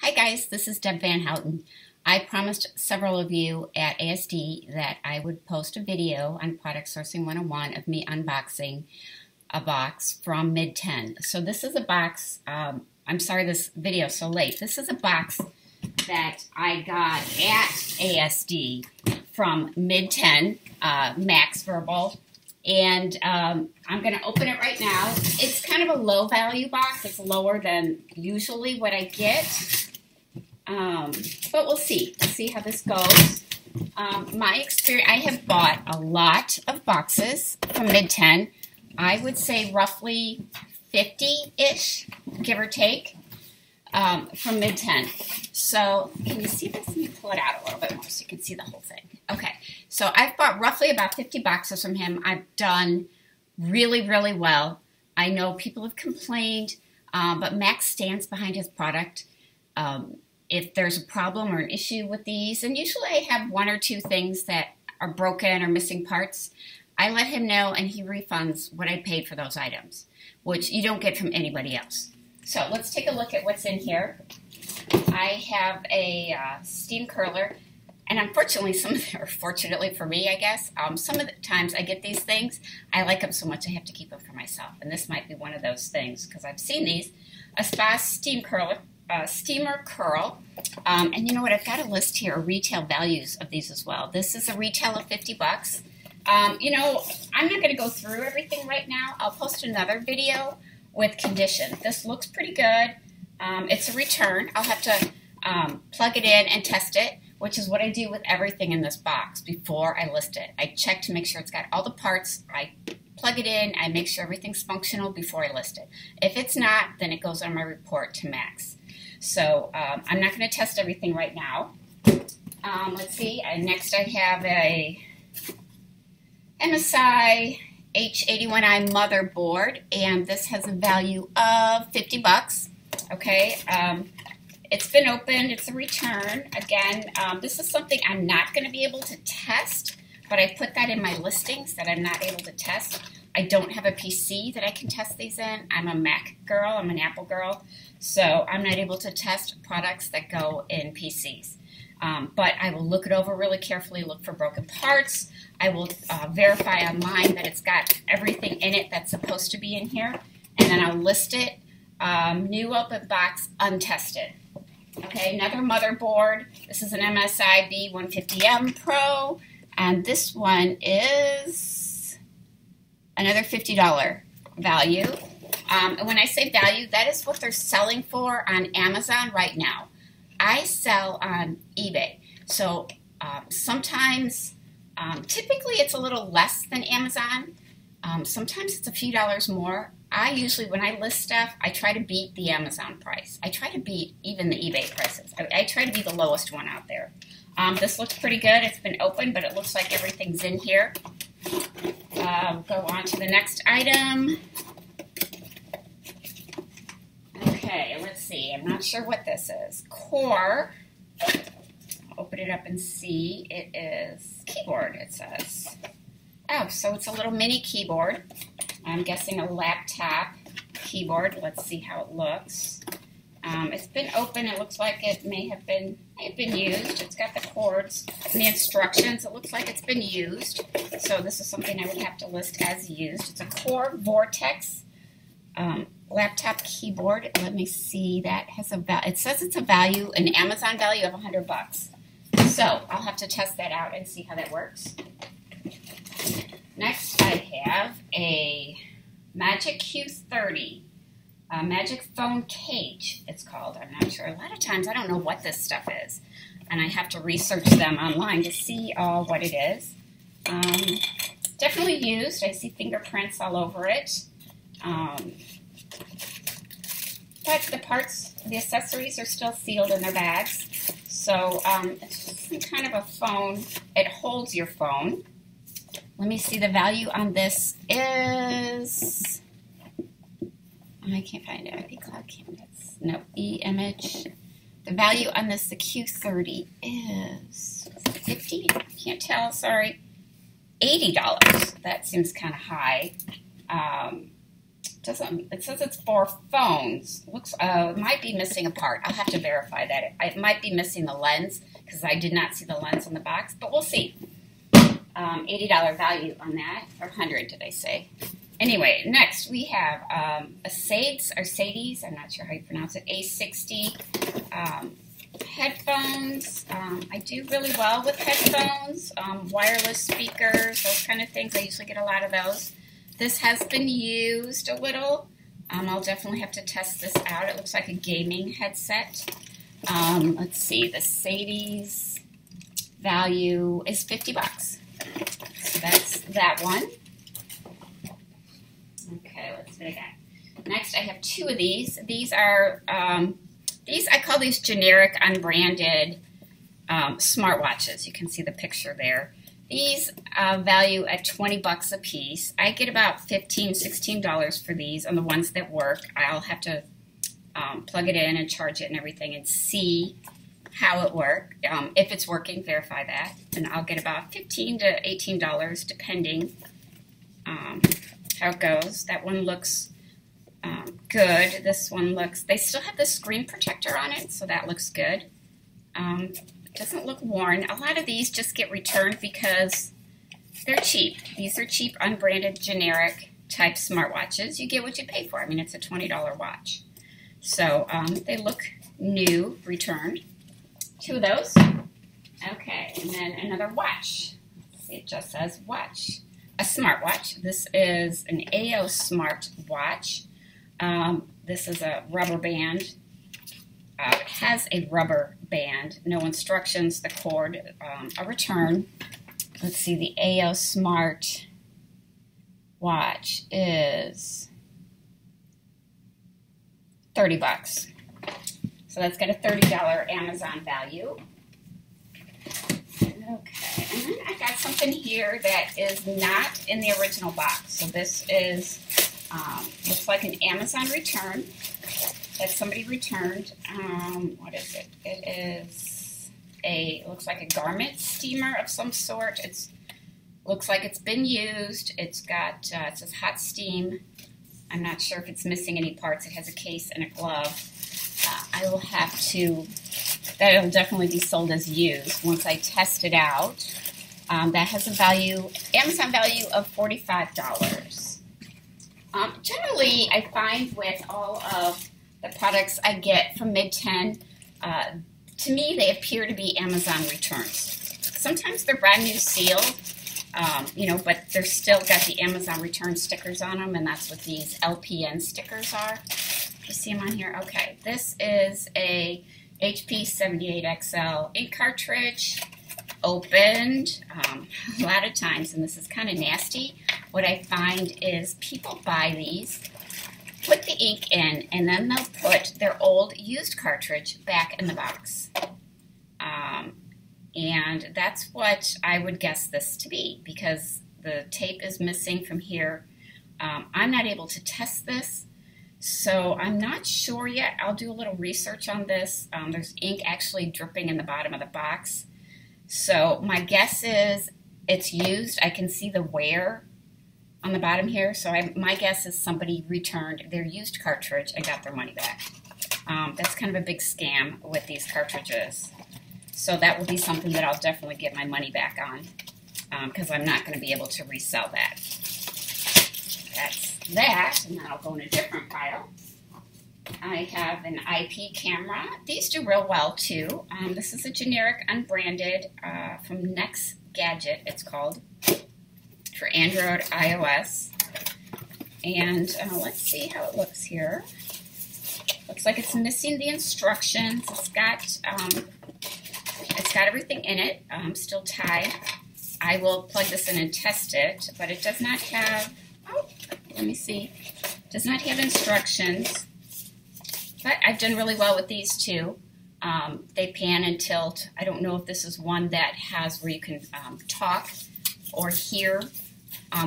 Hi guys, this is Deb Van Houten. I promised several of you at ASD that I would post a video on Product Sourcing 101 of me unboxing a box from Mid-Tenn. So this is a box, I'm sorry this video is so late. This is a box that I got at ASD from Mid-Tenn, Max Verbal. And I'm going to open it right now. It's kind of a low value box. It's lower than usually what I get. But we'll see. We'll see how this goes. My experience, I have bought a lot of boxes from Mid-Tenn. I would say roughly 50-ish, give or take, from Mid-Tenn. So can you see this? Let me pull it out a little bit more so you can see the whole thing. Okay, so I've bought roughly about 50 boxes from him. I've done really, really well. I know people have complained, but Max stands behind his product. If there's a problem or an issue with these, and usually I have one or two things that are broken or missing parts, I let him know and he refunds what I paid for those items, which you don't get from anybody else. So let's take a look at what's in here. I have a steam curler, and unfortunately, some of them are fortunately for me, I guess. Some of the times I get these things, I like them so much I have to keep them for myself, and this might be one of those things because I've seen these. A Spa steam curler. Steamer curl, and you know what, I've got a list here of retail values of these as well. This is a retail of 50 bucks. You know, I'm not going to go through everything right now. I'll post another video with condition. This looks pretty good. It's a return. I'll have to plug it in and test it, which is what I do with everything in this box before I list it. I check to make sure it's got all the parts. I plug it in. I make sure everything's functional before I list it. If it's not, then it goes on my report to Max. So I'm not going to test everything right now. Let's see. Next I have a MSI H81i motherboard, and this has a value of 50 bucks. Okay. It's been opened. It's a return. Again, this is something I'm not going to be able to test, but I put that in my listings that I'm not able to test. I don't have a PC that I can test these in. I'm a Mac girl. I'm an Apple girl. So I'm not able to test products that go in PCs. But I will look it over really carefully, look for broken parts. I will verify online that it's got everything in it that's supposed to be in here. And then I'll list it, new open box, untested. Okay, another motherboard. This is an MSI B150M Pro. And this one is another $50 value. And when I say value, that is what they're selling for on Amazon right now. I sell on eBay. So sometimes, typically it's a little less than Amazon. Sometimes it's a few dollars more. I usually, when I list stuff, I try to beat the Amazon price. I try to beat even the eBay prices. I try to be the lowest one out there. This looks pretty good. It's been opened, but it looks like everything's in here. We'll go on to the next item. Okay, let's see. I'm not sure what this is. Core. I'll open it up and see. It is keyboard, it says. Oh, so it's a little mini keyboard. I'm guessing a laptop keyboard. Let's see how it looks. It's been open. It looks like it may have been used. It's got the cords and the instructions. It looks like it's been used. So this is something I would have to list as used. It's a Core Vortex laptop keyboard. Let me see. That has a value. It says it's a value, an Amazon value of 100 bucks. So I'll have to test that out and see how that works. Next, I have a Magic Q30. Magic Phone Cage, it's called. I'm not sure. A lot of times I don't know what this stuff is, and I have to research them online to see what it is. Definitely used. I see fingerprints all over it. But the parts, the accessories are still sealed in their bags. So it's just kind of a phone. It holds your phone. Let me see, the value on this is, I can't find it. IP Cloud Canvas. No, E-Image. The value on this, the Q30, is it 50? I can't tell, sorry. $80. That seems kind of high. It says it's for phones. Looks, it might be missing a part. I'll have to verify that. It might be missing the lens because I did not see the lens on the box, but we'll see. $80 value on that, or 100 did I say? Anyway, next we have a Sades, I'm not sure how you pronounce it, A60 headphones. I do really well with headphones, wireless speakers, those kind of things. I usually get a lot of those. This has been used a little. I'll definitely have to test this out. It looks like a gaming headset. Let's see, the Sades value is $50. So that's that one. Okay, let's see what I got. Next, I have two of these. These are, I call these generic, unbranded smartwatches. You can see the picture there. These value at $20 a piece. I get about $15, $16 for these on the ones that work. I'll have to plug it in and charge it and everything and see how it works. If it's working, verify that. And I'll get about $15 to $18 depending how it goes. That one looks good. This one looks, they still have the screen protector on it, so that looks good. It doesn't look worn. A lot of these just get returned because they're cheap. These are cheap, unbranded, generic type smartwatches. You get what you pay for. I mean, it's a $20 watch. So they look new, returned. Two of those. Okay, and then another watch. It just says watch. A smartwatch. This is an AO Smart watch. This is a rubber band. It has a rubber band. No instructions, the cord, a return. Let's see, the AO Smart watch is $30. So that's got a $30 Amazon value. Okay, and then I got something here that is not in the original box. So this is, looks like an Amazon return that somebody returned. What is it? It is looks like a garment steamer of some sort. Looks like it's been used. It's got, it says hot steam. I'm not sure if it's missing any parts. It has a case and a glove. I will have to, that'll definitely be sold as used once I test it out. That has a value, Amazon value of $45. Generally, I find with all of the products I get from Mid-Tenn, to me, they appear to be Amazon returns. Sometimes they're brand new sealed, but they're still got the Amazon return stickers on them, and that's what these LPN stickers are. You see them on here? Okay, this is a HP 78XL ink cartridge, opened a lot of times, and this is kind of nasty. What I find is people buy these, put the ink in, and then they'll put their old used cartridge back in the box. And that's what I would guess this to be, because the tape is missing from here. I'm not able to test this, so I'm not sure yet. I'll do a little research on this. There's ink actually dripping in the bottom of the box. So my guess is it's used. I can see the wear on the bottom here. So my guess is somebody returned their used cartridge and got their money back. That's kind of a big scam with these cartridges. So that will be something that I'll definitely get my money back on, because I'm not going to be able to resell that. That's that, and then I'll go in a different pile. I have an IP camera. These do real well too. This is a generic, unbranded, from Next Gadget, it's called, for Android, iOS. And let's see how it looks here. Looks like it's missing the instructions. It's got everything in it, still tied. I will plug this in and test it, but it does not have, let me see, does not have instructions. But I've done really well with these two. They pan and tilt. I don't know if this is one that has where you can talk or hear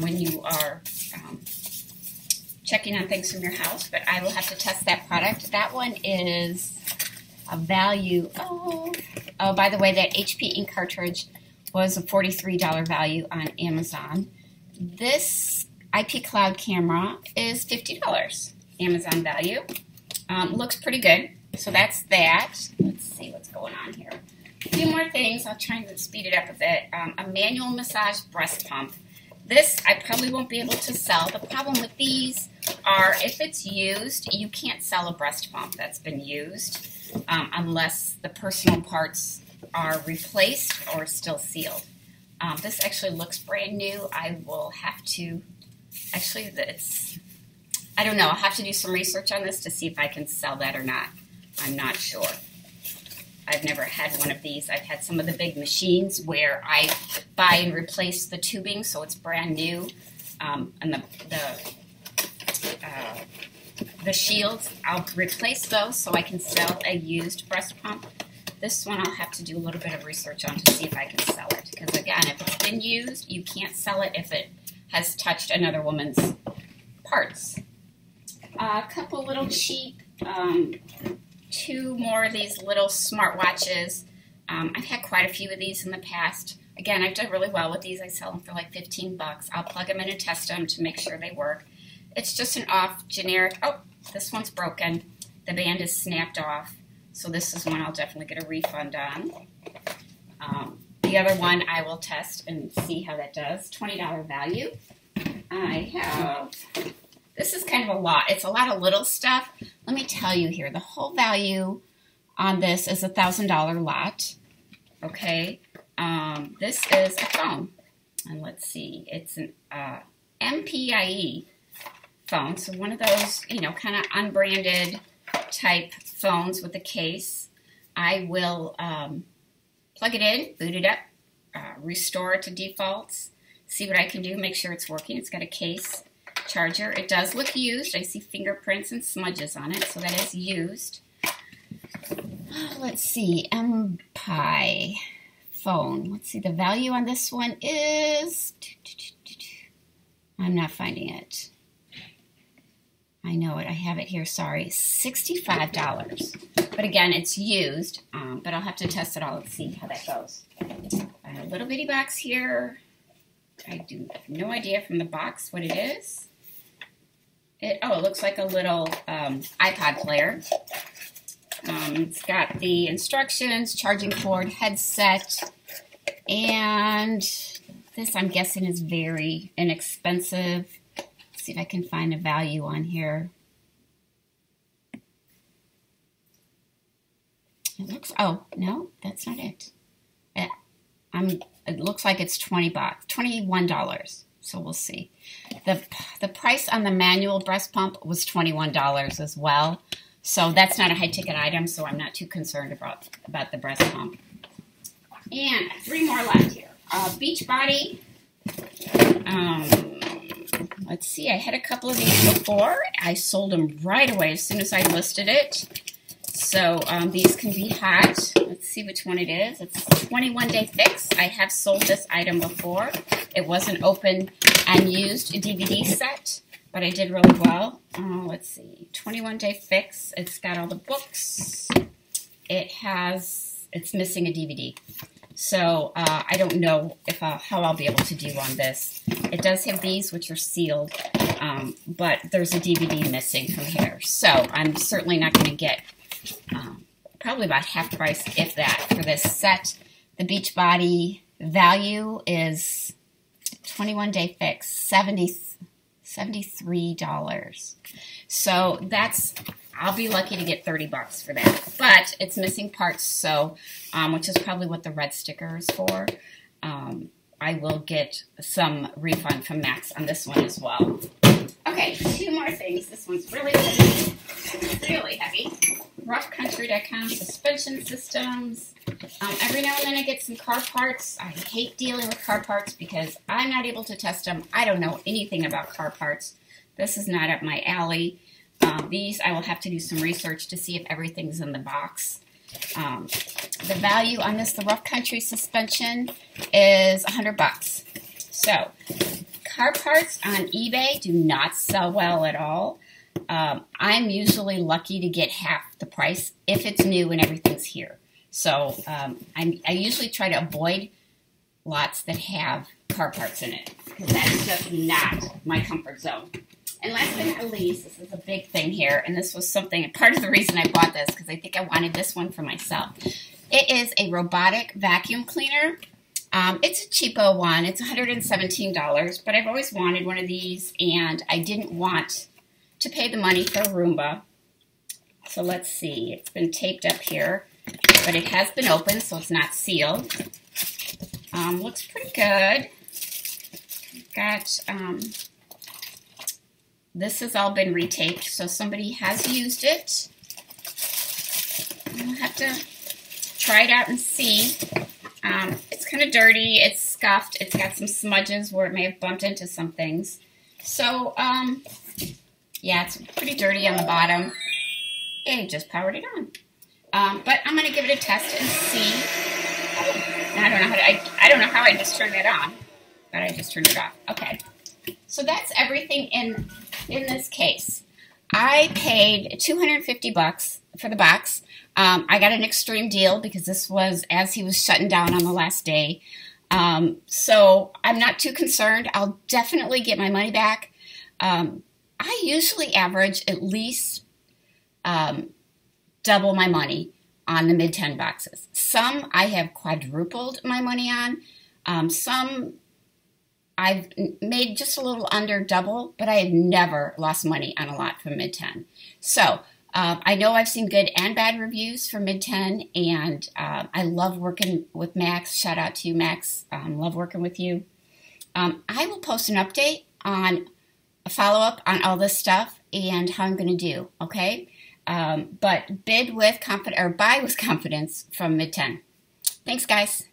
when you are checking on things from your house, but I will have to test that product. That one is a value, by the way, that HP ink cartridge was a $43 value on Amazon. This IP cloud camera is $50. Amazon value. Looks pretty good. So that's that. Let's see what's going on here. A few more things. I'll try and speed it up a bit. A manual massage breast pump. This I probably won't be able to sell. The problem with these are if it's used, you can't sell a breast pump that's been used unless the personal parts are replaced or still sealed. This actually looks brand new. I will have to, actually I don't know. I'll have to do some research on this to see if I can sell that or not. I'm not sure. I've never had one of these. I've had some of the big machines where I buy and replace the tubing so it's brand new. And the shields, I'll replace those so I can sell a used breast pump. This one I'll have to do a little bit of research on to see if I can sell it. Because again, if it's been used, you can't sell it if it has touched another woman's parts. A couple little cheap, two more of these little smartwatches. I've had quite a few of these in the past. Again, I've done really well with these. I sell them for like 15 bucks. I'll plug them in and test them to make sure they work. It's just an off generic, oh, this one's broken. The band is snapped off. So this is one I'll definitely get a refund on. The other one I will test and see how that does. $20 value. I have, this is kind of a lot. It's a lot of little stuff. Let me tell you here, the whole value on this is a $1,000 lot. Okay. This is a phone. And let's see, it's an MPIE phone. So one of those, you know, kind of unbranded type phones with a case. I will plug it in, boot it up, restore it to defaults, see what I can do, make sure it's working. It's got a case, charger. It does look used. I see fingerprints and smudges on it, so that is used. Let's see, MPI phone. Let's see, the value on this one is, I'm not finding it. I know it. I have it here. Sorry. $65. But again, it's used. But I'll have to test it all and see how that goes. A little bitty box here. I do have no idea from the box what it is. It looks like a little iPod player. It's got the instructions, charging cord, headset, and this I'm guessing is very inexpensive. See if I can find a value on here. It looks, oh, no, that's not it. It looks like it's 20 bucks, $21. So we'll see. The price on the manual breast pump was $21 as well. So that's not a high ticket item, so I'm not too concerned about the breast pump. And three more left here. Beachbody. Let's see, I had a couple of these before. I sold them right away as soon as I listed it. So these can be hot. Let's see which one it is. It's 21-day fix. I have sold this item before. It was an open and used DVD set, but I did really well. Let's see, 21-day fix. It's got all the books. It's missing a DVD. So I don't know if how I'll be able to do on this. It does have these, which are sealed, but there's a DVD missing from here. So I'm certainly not going to get probably about half price, if that, for this set. The Beachbody value is 21-day fix, $73. So that's, I'll be lucky to get 30 bucks for that. But it's missing parts, so which is probably what the red sticker is for. I will get some refund from Max on this one as well. Okay, two more things. This one's really heavy. Really heavy. Roughcountry.com suspension systems. Every now and then I get some car parts. I hate dealing with car parts because I'm not able to test them. I don't know anything about car parts. This is not up my alley. These I will have to do some research to see if everything's in the box. The value on this, the Rough Country suspension, is 100 bucks. So, car parts on eBay do not sell well at all. I'm usually lucky to get half the price if it's new and everything's here. So, I usually try to avoid lots that have car parts in it, because that is just not my comfort zone. And last but not least, this is a big thing here, and this was something, part of the reason I bought this, because I think I wanted this one for myself. It is a robotic vacuum cleaner. It's a cheapo one. It's $117, but I've always wanted one of these, and I didn't want to pay the money for a Roomba. So let's see. It's been taped up here, but it has been opened, so it's not sealed. Looks pretty good. Got, this has all been retaped, so somebody has used it. I'll have to try it out and see. It's kind of dirty. It's scuffed. It's got some smudges where it may have bumped into some things. So, yeah, it's pretty dirty on the bottom. It just powered it on. But I'm going to give it a test and see. Oh, I don't know how I just turned that on, but I just turned it off. Okay. So that's everything in this case. I paid $250 for the box. I got an extreme deal because this was as he was shutting down on the last day. So I'm not too concerned. I'll definitely get my money back. I usually average at least double my money on the Mid-Tenn boxes. Some I have quadrupled my money on. Some I've made just a little under double, but I have never lost money on a lot from Mid-Tenn. So I know I've seen good and bad reviews for Mid-Tenn, and I love working with Max. Shout out to you, Max. Love working with you. I will post an update on a follow-up on all this stuff and how I'm going to do, okay? But buy with confidence from Mid-Tenn. Thanks, guys.